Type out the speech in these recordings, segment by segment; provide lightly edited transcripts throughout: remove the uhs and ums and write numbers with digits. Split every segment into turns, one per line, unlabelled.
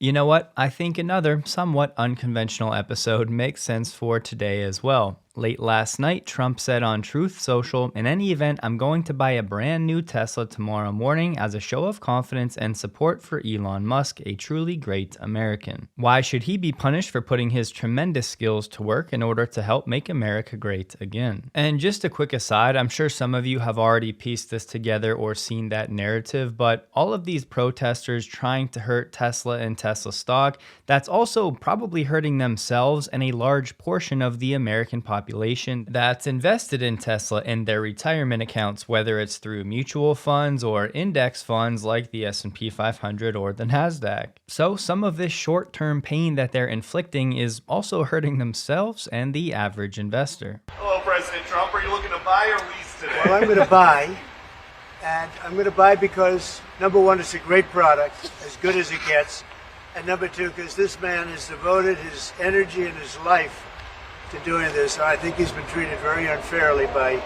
You know what? I think another somewhat unconventional episode makes sense for today as well. Late last night, Trump said on Truth Social, "In any event, I'm going to buy a brand new Tesla tomorrow morning as a show of confidence and support for Elon Musk, a truly great American." Why should he be punished for putting his tremendous skills to work in order to help make America great again? And just a quick aside, I'm sure some of you have already pieced this together or seen that narrative, but all of these protesters trying to hurt Tesla and Tesla stock, that's also probably hurting themselves and a large portion of the American population that's invested in Tesla in their retirement accounts, whether it's through mutual funds or index funds like the S&P 500 or the NASDAQ. So some of this short-term pain that they're inflicting is also hurting themselves and the average investor.
Hello, President Trump. Are you looking to buy or lease today?
Well, I'm going to buy, and I'm going to buy because, number one, it's a great product, as good as it gets, and number two, because this man has devoted his energy and his life to doing this. I think he's been treated very unfairly by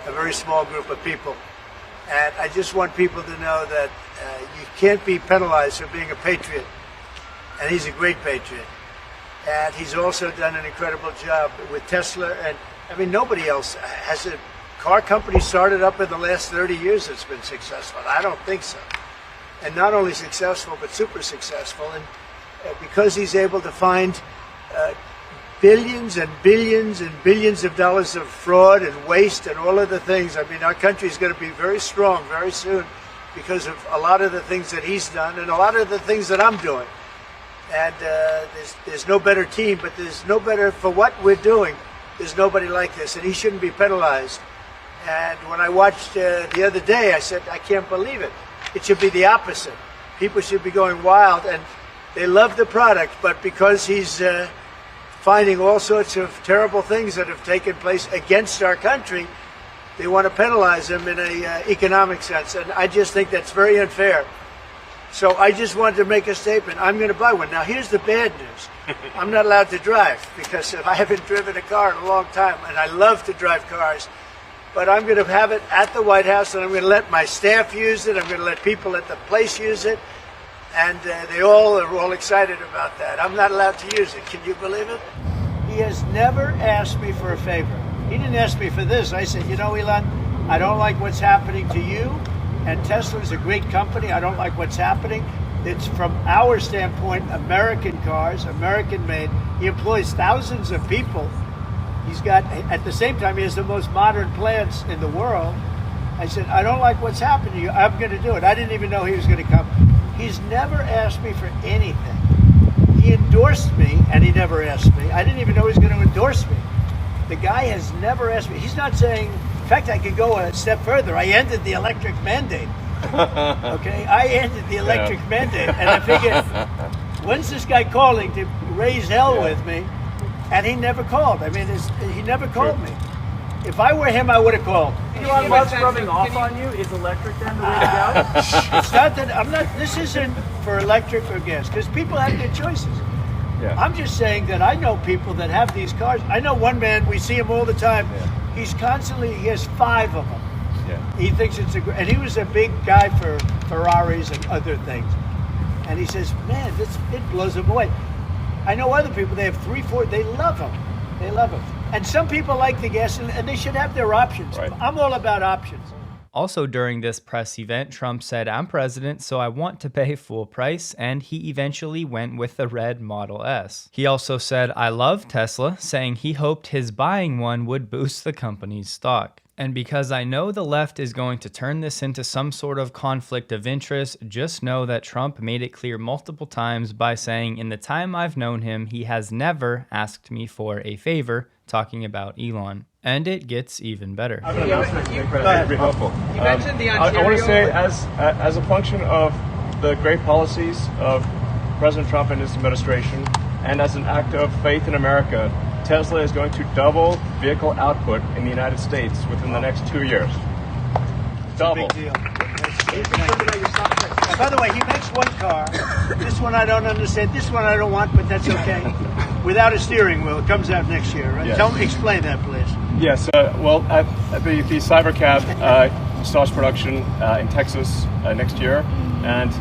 a very small group of people. And I just want people to know that you can't be penalized for being a patriot. And he's a great patriot. And he's also done an incredible job with Tesla. And I mean, nobody else has a car company started up in the last 30 years that's been successful. I don't think so. And not only successful, but super successful. And because he's able to find billions and billions and billions of dollars of fraud and waste and all of the things. I mean, our country is going to be very strong very soon because of a lot of the things that he's done and a lot of the things that I'm doing. And there's no better team, but there's no better for what we're doing. There's nobody like this, and he shouldn't be penalized. And when I watched the other day, I said, I can't believe it. It should be the opposite. People should be going wild, and they love the product, but because he's finding all sorts of terrible things that have taken place against our country, they want to penalize him in an economic sense. And I just think that's very unfair. So I just wanted to make a statement. I'm going to buy one. Now, here's the bad news. I'm not allowed to drive because I haven't driven a car in a long time, and I love to drive cars. But I'm going to have it at the White House, and I'm going to let my staff use it. I'm going to let people at the place use it. And they all are all excited about that. I'm not allowed to use it. Can you believe it? He has never asked me for a favor. He didn't ask me for this. I said, you know, Elon, I don't like what's happening to you. And Tesla is a great company. I don't like what's happening. It's from our standpoint, American cars, American made. He employs thousands of people. He's got, at the same time, he has the most modern plants in the world. I said, I don't like what's happening to you. I'm going to do it. I didn't even know he was going to come. He's never asked me for anything. He endorsed me, and he never asked me. I didn't even know he was going to endorse me. The guy has never asked me. He's not saying, in fact, I could go a step further. I ended the electric mandate. Okay? I ended the electric mandate. And I figured, when's this guy calling to raise hell with me? And he never called. I mean, he never called me. If I were him, I would have called.
Elon Musk rubbing off on you? Is electric then the way to go?
It's not that I'm not. This isn't for electric or gas because people have their choices.
Yeah.
I'm just saying that I know people that have these cars. I know one man. We see him all the time.
Yeah.
He has 5 of them.
Yeah.
He thinks it's and he was a big guy for Ferraris and other things. And he says, man, it blows him away. I know other people. They have 3, 4. They love them. They love them. And some people like the gas, and they should have their options.
Right.
I'm all about options.
Also during this press event, Trump said, "I'm president, so I want to pay full price," and he eventually went with the red Model S. He also said, "I love Tesla," saying he hoped his buying one would boost the company's stock. And because I know the left is going to turn this into some sort of conflict of interest, just know that Trump made it clear multiple times by saying, in the time I've known him, he has never asked me for a favor, talking about Elon. And it gets even better.
I have an announcement to make, President. Very helpful. You mentioned the Ontario... I want to say, as a function of the great policies of President Trump and his administration, and as an act of faith in America, Tesla is going to double vehicle output in the United States within the next 2 years. Double.
Big deal. By the way, he makes one car. This one I don't understand. This one I don't want, but that's okay. Without a steering wheel, it comes out next year, right?
Yes.
Explain that, please.
Yes. Well, the Cybercab starts production in Texas next year, and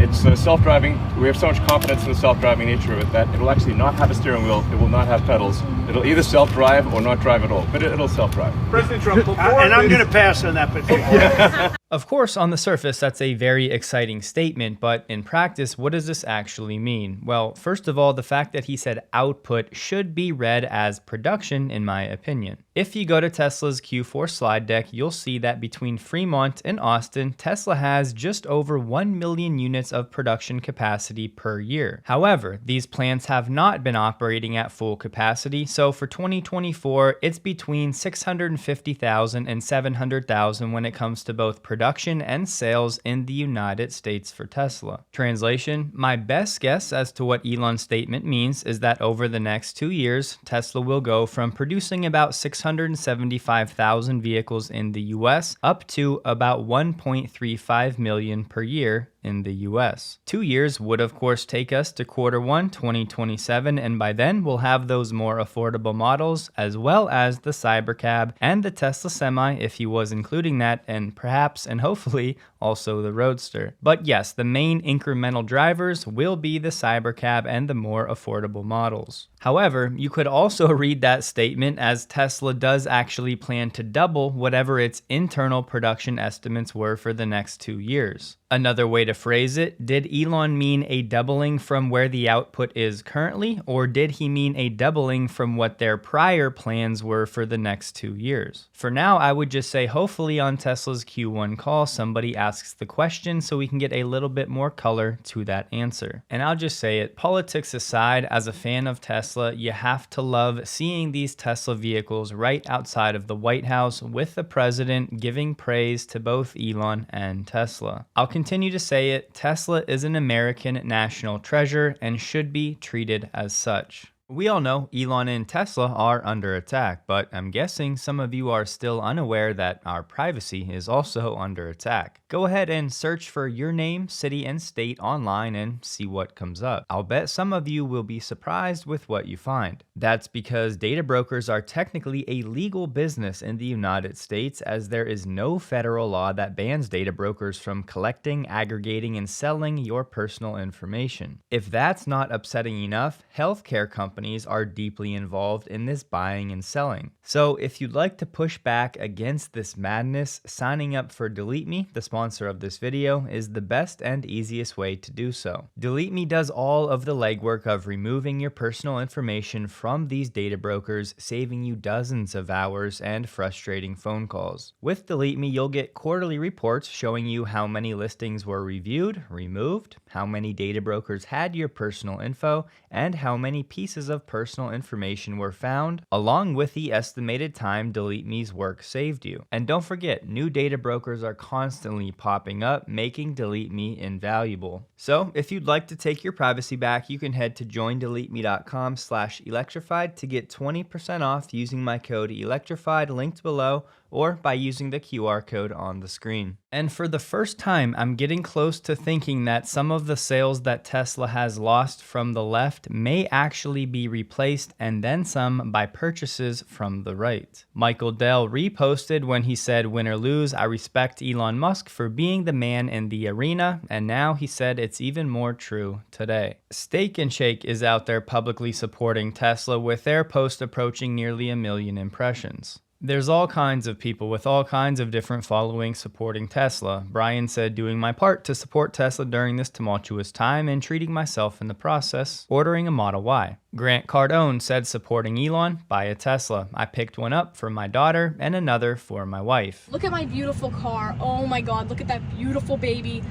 It's self-driving. We have so much confidence in the self-driving nature of it that it'll actually not have a steering wheel. It will not have pedals. It'll either self-drive or not drive at all, but it'll self-drive.
President Trump, before
And I'm going to pass on that particular.
Of course, on the surface, that's a very exciting statement, but in practice, what does this actually mean? Well, first of all, the fact that he said output should be read as production, in my opinion. If you go to Tesla's Q4 slide deck, you'll see that between Fremont and Austin, Tesla has just over 1 million units of production capacity per year. However, these plants have not been operating at full capacity, so for 2024, it's between 650,000 and 700,000 when it comes to both production and sales in the United States for Tesla. Translation, my best guess as to what Elon's statement means is that over the next 2 years, Tesla will go from producing about 675,000 vehicles in the US up to about 1.35 million per year in the US. 2 years would of course take us to Q1 2027, and by then we'll have those more affordable models as well as the Cybercab and the Tesla Semi if he was including that, and perhaps and hopefully also the Roadster. But yes, the main incremental drivers will be the Cybercab and the more affordable models. However, you could also read that statement as Tesla does actually plan to double whatever its internal production estimates were for the next 2 years. Another way to phrase it, did Elon mean a doubling from where the output is currently, or did he mean a doubling from what their prior plans were for the next 2 years? For now, I would just say hopefully on Tesla's Q1 call, somebody asks the question so we can get a little bit more color to that answer. And I'll just say it, politics aside, as a fan of Tesla, you have to love seeing these Tesla vehicles right outside of the White House with the president giving praise to both Elon and Tesla. I'll continue to say it, Tesla is an American national treasure and should be treated as such. We all know Elon and Tesla are under attack, but I'm guessing some of you are still unaware that our privacy is also under attack. Go ahead and search for your name, city, and state online and see what comes up. I'll bet some of you will be surprised with what you find. That's because data brokers are technically a legal business in the United States, as there is no federal law that bans data brokers from collecting, aggregating, and selling your personal information. If that's not upsetting enough, healthcare companies are deeply involved in this buying and selling. So if you'd like to push back against this madness, signing up for Delete Me, the sponsor of this video, is the best and easiest way to do so. Delete Me does all of the legwork of removing your personal information from these data brokers, saving you dozens of hours and frustrating phone calls. With Delete Me, you'll get quarterly reports showing you how many listings were reviewed, removed, how many data brokers had your personal info, and how many pieces of personal information were found, along with the estimated time Delete Me's work saved you. And don't forget, new data brokers are constantly popping up, making Delete Me invaluable. So if you'd like to take your privacy back, you can head to joindeleteme.com/electrified to get 20% off using my code Electrified linked below, or by using the QR code on the screen. And for the first time, I'm getting close to thinking that some of the sales that Tesla has lost from the left may actually be replaced, and then some, by purchases from the right. Michael Dell reposted when he said, "Win or lose, I respect Elon Musk for being the man in the arena," and now he said it's even more true today. Steak and Shake is out there publicly supporting Tesla, with their post approaching nearly 1 million impressions. There's all kinds of people with all kinds of different followings supporting Tesla. Brian said, "Doing my part to support Tesla during this tumultuous time and treating myself in the process, ordering a Model Y." Grant Cardone said, "Supporting Elon, buy a Tesla. I picked one up for my daughter and another for my wife."
Look at my beautiful car. Oh my God, look at that beautiful baby.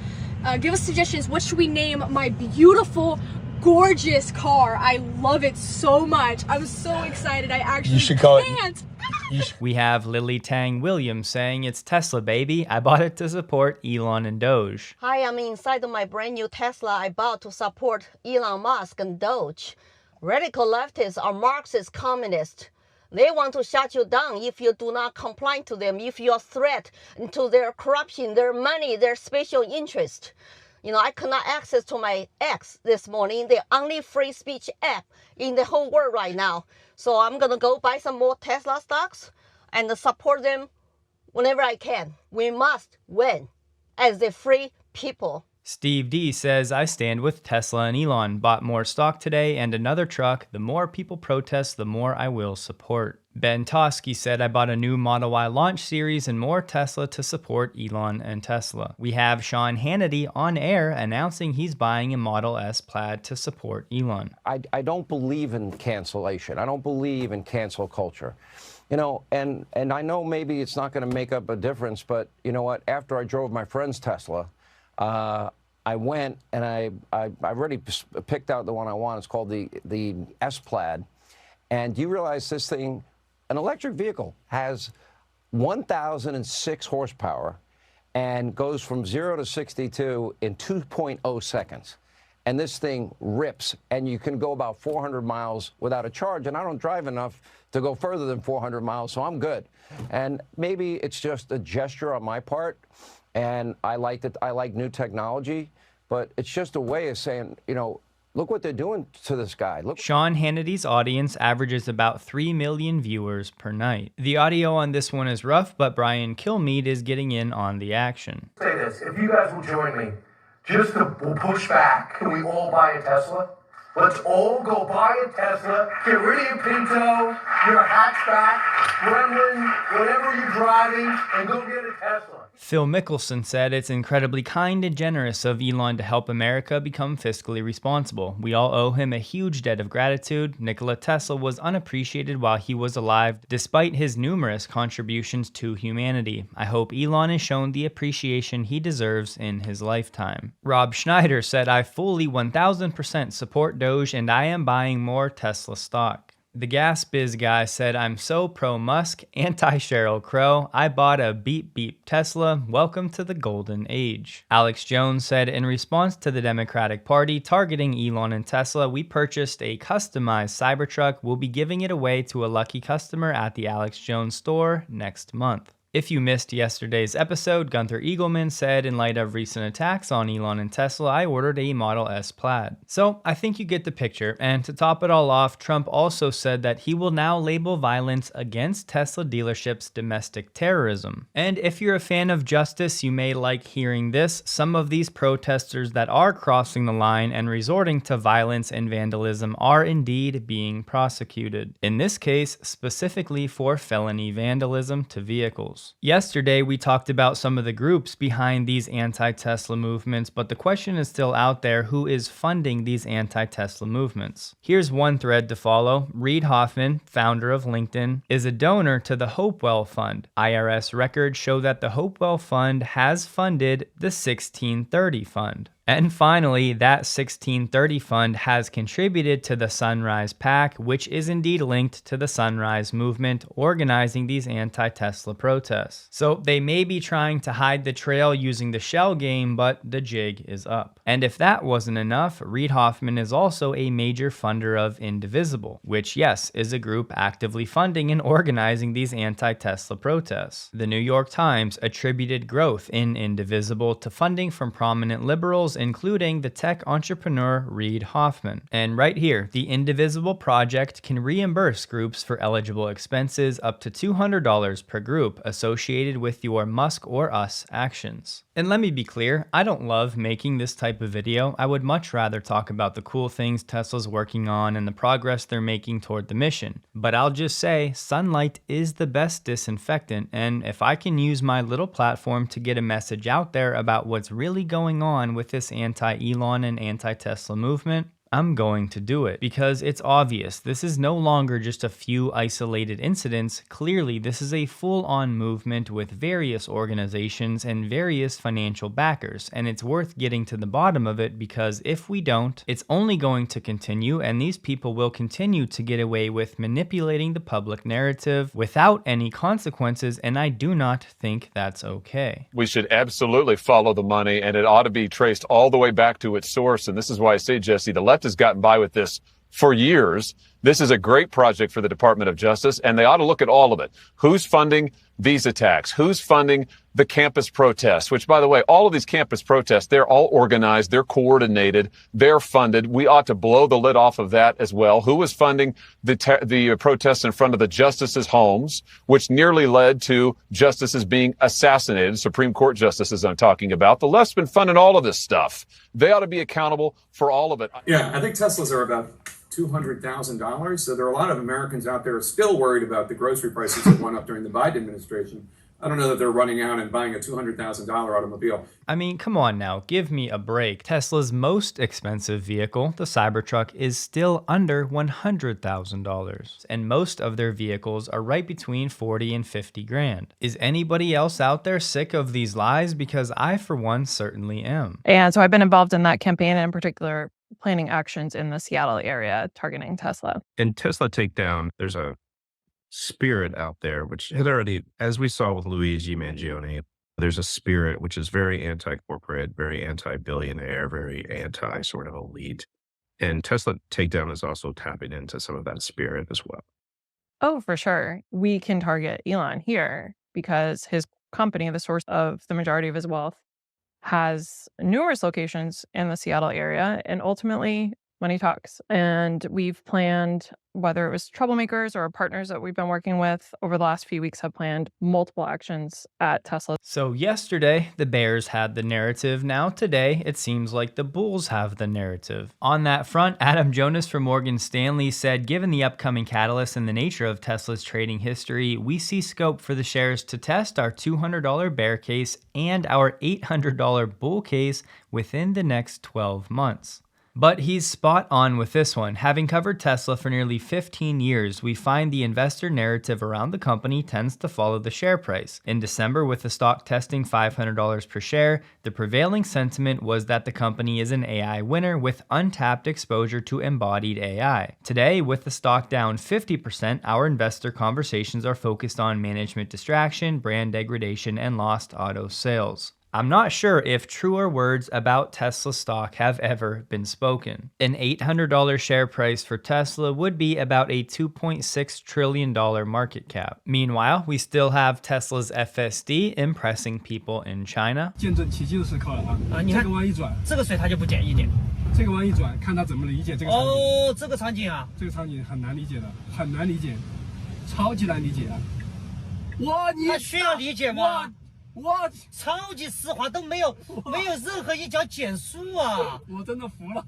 Give us suggestions. What should we name my beautiful, gorgeous car? I love it so much. I'm so excited. I actually can't.
We have Lily Tang Williams saying, "It's Tesla, baby. I bought it to support Elon and Doge."
Hi, I'm inside of my brand new Tesla I bought to support Elon Musk and Doge. Radical leftists are Marxist communists. They want to shut you down if you do not comply to them, if you're a threat to their corruption, their money, their special interest. You know, I could not access to my X this morning, the only free speech app in the whole world right now. So I'm going to go buy some more Tesla stocks and support them whenever I can. We must win as the free people.
Steve D says, I stand with Tesla and Elon. Bought more stock today and another truck. The more people protest, the more I will support. Ben Tosky said, I bought a new Model Y launch series and more Tesla to support Elon and Tesla. We have Sean Hannity on air announcing he's buying a Model S Plaid to support Elon.
I don't believe in cancellation. I don't believe in cancel culture. You know, and I know maybe it's not going to make up a difference, but you know what? After I drove my friend's Tesla, I went and I already picked out the one I want. It's called the S Plaid. And do you realize this thing, an electric vehicle, has 1,006 horsepower and goes from 0 to 62 in 2.0 seconds. And this thing rips, and you can go about 400 miles without a charge. And I don't drive enough to go further than 400 miles, so I'm good. And maybe it's just a gesture on my part. And I like new technology, but it's just a way of saying, you know, look what they're doing to this guy. Look.
Sean Hannity's audience averages about 3 million viewers per night. The audio on this one is rough, but Brian Kilmeade is getting in on the action.
Say this, if you guys will join me, we'll push back. Can we all buy a Tesla? Let's all go buy a Tesla, get rid of your Pinto, your hatchback, Gremlin, whatever you're driving, and go get a Tesla.
Phil Mickelson said it's incredibly kind and generous of Elon to help America become fiscally responsible. We all owe him a huge debt of gratitude. Nikola Tesla was unappreciated while he was alive, despite his numerous contributions to humanity. I hope Elon is shown the appreciation he deserves in his lifetime. Rob Schneider said, I fully 1000% support Doge and I am buying more Tesla stock. The Gas Biz guy said, I'm so pro-Musk, anti-Sheryl Crow. I bought a beep beep Tesla. Welcome to the golden age. Alex Jones said, in response to the Democratic Party targeting Elon and Tesla, we purchased a customized Cybertruck. We'll be giving it away to a lucky customer at the Alex Jones store next month. If you missed yesterday's episode, Gunther Eagleman said, in light of recent attacks on Elon and Tesla, I ordered a Model S Plaid. So I think you get the picture, and to top it all off, Trump also said that he will now label violence against Tesla dealerships domestic terrorism. And if you're a fan of justice, you may like hearing this. Some of these protesters that are crossing the line and resorting to violence and vandalism are indeed being prosecuted. In this case, specifically for felony vandalism to vehicles. Yesterday, we talked about some of the groups behind these anti-Tesla movements, but the question is still out there, who is funding these anti-Tesla movements? Here's one thread to follow. Reid Hoffman, founder of LinkedIn, is a donor to the Hopewell Fund. IRS records show that the Hopewell Fund has funded the 1630 Fund. And finally, that 1630 Fund has contributed to the Sunrise PAC, which is indeed linked to the Sunrise Movement organizing these anti-Tesla protests. So they may be trying to hide the trail using the shell game, but the jig is up. And if that wasn't enough, Reid Hoffman is also a major funder of Indivisible, which, yes, is a group actively funding and organizing these anti-Tesla protests. The New York Times attributed growth in Indivisible to funding from prominent liberals, including the tech entrepreneur Reid Hoffman. And right here, the Indivisible project can reimburse groups for eligible expenses up to $200 per group associated with your Musk or Us actions. And let me be clear, I don't love making this type of video. I would much rather talk about the cool things Tesla's working on and the progress they're making toward the mission. But I'll just say, sunlight is the best disinfectant, and if I can use my little platform to get a message out there about what's really going on with this anti-Elon and anti-Tesla movement, I'm going to do it because it's obvious this is no longer just a few isolated incidents. Clearly, this is a full-on movement with various organizations and various financial backers, and it's worth getting to the bottom of it because if we don't, it's only going to continue, and these people will continue to get away with manipulating the public narrative without any consequences, and I do not think that's okay.
We should absolutely follow the money, and it ought to be traced all the way back to its source, and this is why I say, Jesse, the left has gotten by with this for years. This is a great project for the Department of Justice, and they ought to look at all of it. Who's funding these attacks? Who's funding the campus protests? Which, by the way, all of these campus protests, they're all organized, they're coordinated, they're funded. We ought to blow the lid off of that as well. Who was funding the protests in front of the justices' homes, which nearly led to justices being assassinated, Supreme Court justices I'm talking about? The left's been funding all of this stuff. They ought to be accountable for all of it.
Yeah, I think Teslas are about $200,000. So there are a lot of Americans out there still worried about the grocery prices that went up during the Biden administration. I don't know that they're running out and buying a $200,000 automobile.
I mean, come on now, give me a break. Tesla's most expensive vehicle, the Cybertruck, is still under $100,000, and most of their vehicles are right between 40 and 50 grand. Is anybody else out there sick of these lies? Because I, for one, certainly am.
And so I've been involved in that campaign, in particular planning actions in the Seattle area targeting Tesla.
In Tesla Takedown, there's a spirit out there, which had already, as we saw with Luigi Mangione, there's a spirit which is very anti-corporate, very anti-billionaire, very anti sort of elite. And Tesla Takedown is also tapping into some of that spirit as well.
Oh, for sure. We can target Elon here because his company, the source of the majority of his wealth, has numerous locations in the Seattle area, and ultimately money talks. And we've planned, whether it was troublemakers or partners that we've been working with over the last few weeks, have planned multiple actions at Tesla.
So yesterday, the Bears had the narrative. Now today, it seems like the Bulls have the narrative. On that front, Adam Jonas from Morgan Stanley said, given the upcoming catalyst and the nature of Tesla's trading history, we see scope for the shares to test our $200 bear case and our $800 bull case within the next 12 months. But he's spot on with this one. Having covered Tesla for nearly 15 years, we find the investor narrative around the company tends to follow the share price. In December, with the stock testing $500 per share, the prevailing sentiment was that the company is an AI winner with untapped exposure to embodied AI. Today, with the stock down 50%, our investor conversations are focused on management distraction, brand degradation, and lost auto sales. I'm not sure if truer words about Tesla stock have ever been spoken. An $800 share price for Tesla would be about a $2.6 trillion market cap. Meanwhile, we still have Tesla's FSD impressing people in China.
见证奇迹的时刻了啊！你看这个弯一转，这个水它就不减一点。这个弯一转，看他怎么理解这个场景。哦，这个场景啊，这个场景很难理解的，很难理解，超级难理解啊！哇，你他需要理解吗？ 哇，超级丝滑都没有任何一角减速啊！我真的服了。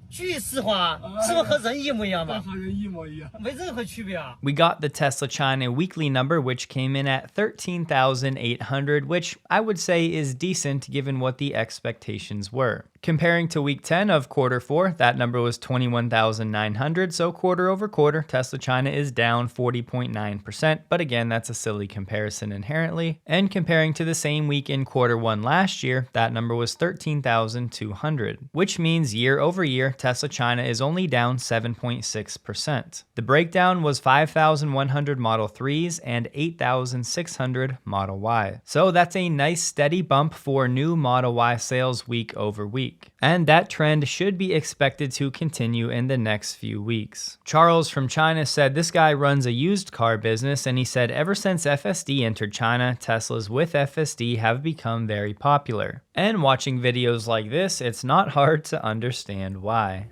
巨丝滑，是不是和人一模一样吧？和人一模一样，没任何区别啊。
We got the Tesla China weekly number, which came in at 13,800, which I would say is decent given what the expectations were. Comparing to week 10 of quarter 4, that number was 21,900, so quarter over quarter, Tesla China is down 40.9%, but again, that's a silly comparison inherently. And comparing to the same week in quarter 1 last year, that number was 13,200, which means year over year, Tesla China is only down 7.6%. The breakdown was 5,100 Model 3s and 8,600 Model Y. So that's a nice steady bump for new Model Y sales week over week. And that trend should be expected to continue in the next few weeks. Charles from China said this guy runs a used car business, and he said ever since FSD entered China, Teslas with FSD have become very popular. And watching videos like this, it's not hard to understand why.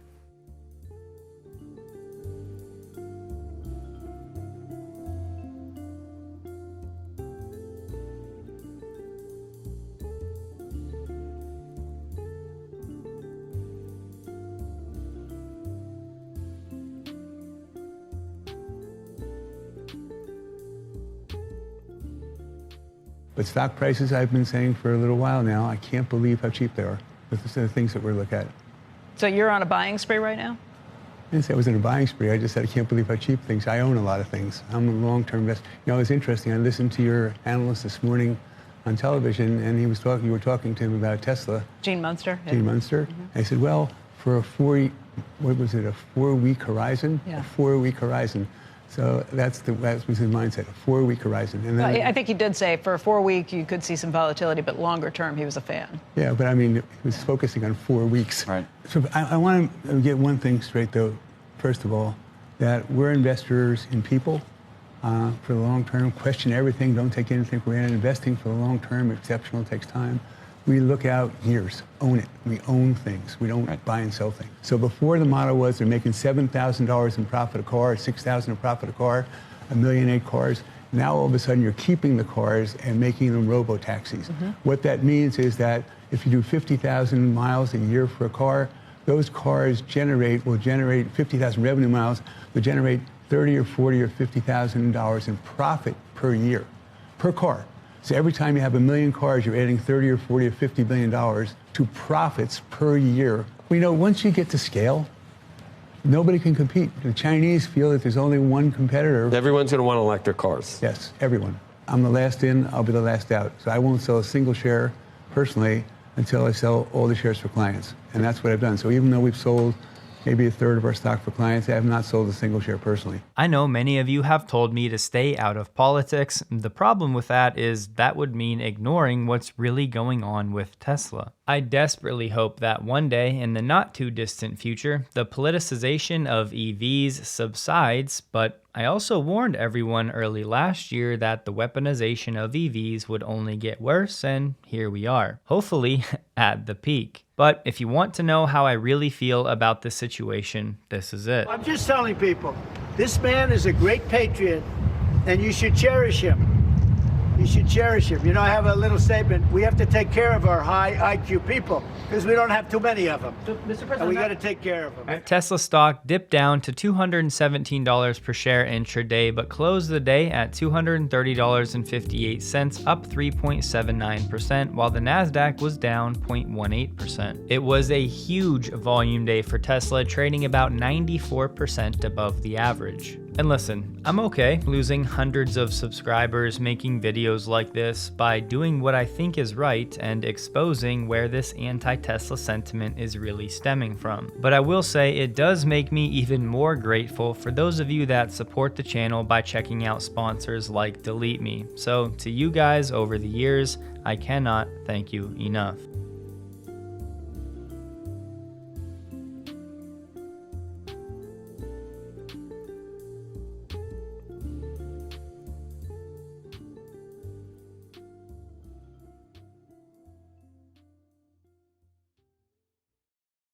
But stock prices, I've been saying for a little while now, I can't believe how cheap they are. Those are the things that we're looking at.
So you're on a buying spree right now?
I didn't say I was in a buying spree. I just said I can't believe how cheap things. I own a lot of things. I'm a long-term investor. You know, it was interesting. I listened to your analyst this morning on television, and you were talking to him about Tesla.
Gene Munster.
Gene Munster. I said, well, for a four-week horizon?
Yeah.
A 4-week horizon. So that was his mindset, a 4-week horizon. And then,
I think he did say for a 4-week you could see some volatility, but longer term he was a fan.
Yeah, but I mean, he was focusing on 4 weeks.
Right.
So I want to get one thing straight, though, first of all, that we're investors in people for the long term. Question everything. Don't take anything for granted. Investing for the long term, exceptional, takes time. We look out years, own it. We own things. We don't buy and sell things. So before the motto was they're making $7,000 in profit a car, $6,000 in profit a car, 1.8 million cars. Now all of a sudden you're keeping the cars and making them robo-taxis. What that means is that if you do 50,000 miles a year for a car, those cars will generate 50,000 revenue miles, will generate $30 or $40 or $50,000 in profit per year, per car. So every time you have 1 million cars, you're adding 30 or 40 or $50 billion to profits per year. Well, once you get to scale, nobody can compete. The Chinese feel that there's only one competitor.
Everyone's going to want electric cars.
Yes, everyone. I'm the last in, I'll be the last out. So I won't sell a single share personally until I sell all the shares for clients. And that's what I've done. So even though we've sold maybe a third of our stock for clients, I have not sold a single share personally.
I know many of you have told me to stay out of politics. The problem with that is that would mean ignoring what's really going on with Tesla. I desperately hope that one day in the not too distant future, the politicization of EVs subsides, but I also warned everyone early last year that the weaponization of EVs would only get worse, and here we are. Hopefully at the peak. But if you want to know how I really feel about this situation, this is it.
I'm just telling people, this man is a great patriot, and you should cherish him. You should cherish him. You know, I have a little statement. We have to take care of our high IQ people because we don't have too many of them. So, Mr. President, and we got to take care of them.
Tesla stock dipped down to $217 per share intraday, but closed the day at $230.58, up 3.79%, while the Nasdaq was down 0.18%. It was a huge volume day for Tesla, trading about 94% above the average. And listen, I'm okay losing hundreds of subscribers making videos like this by doing what I think is right and exposing where this anti-Tesla sentiment is really stemming from. But I will say it does make me even more grateful for those of you that support the channel by checking out sponsors like Delete Me. So to you guys over the years, I cannot thank you enough.